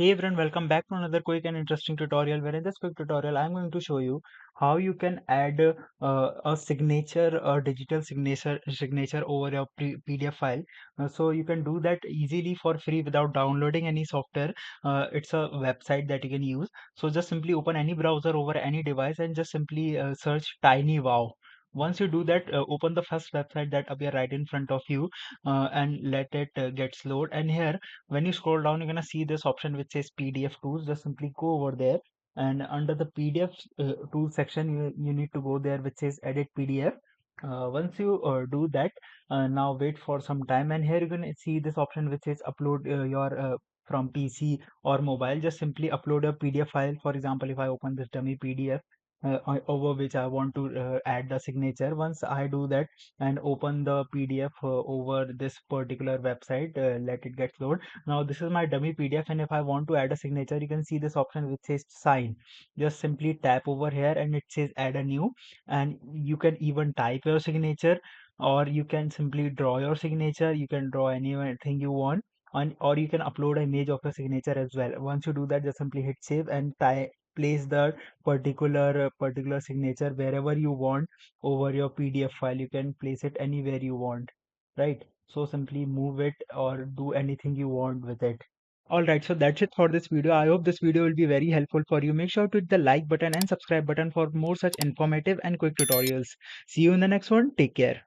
Hey everyone, welcome back to another quick and interesting tutorial where in this quick tutorial I'm going to show you how you can add a signature, a digital signature over your PDF file. So you can do that easily for free without downloading any software. It's a website that you can use. So just simply open any browser over any device and just simply search TinyWow. Once you do that, open the first website that appear right in front of you and let it get load. And here when you scroll down, you're gonna see this option which says PDF tools. Just simply go over there, and under the PDF tools section, you need to go there which says edit PDF. Once you do that, now wait for some time, and here you're gonna see this option which says upload your from PC or mobile. Just simply upload a PDF file. For example, if I open this dummy PDF over which I want to add the signature. Once I do that and open the PDF over this particular website, let it get load. Now this is my dummy PDF, and if I want to add a signature, you can see this option which says sign. Just simply tap over here and it says add a new, and you can even type your signature, or you can simply draw your signature. You can draw anything you want, and or you can upload an image of your signature as well. Once you do that, just simply hit save and place the particular signature wherever you want over your PDF file. You can place it anywhere you want, right? So simply move it or do anything you want with it. Alright, so that's it for this video. I hope this video will be very helpful for you. Make sure to hit the like button and subscribe button for more such informative and quick tutorials. See you in the next one. Take care.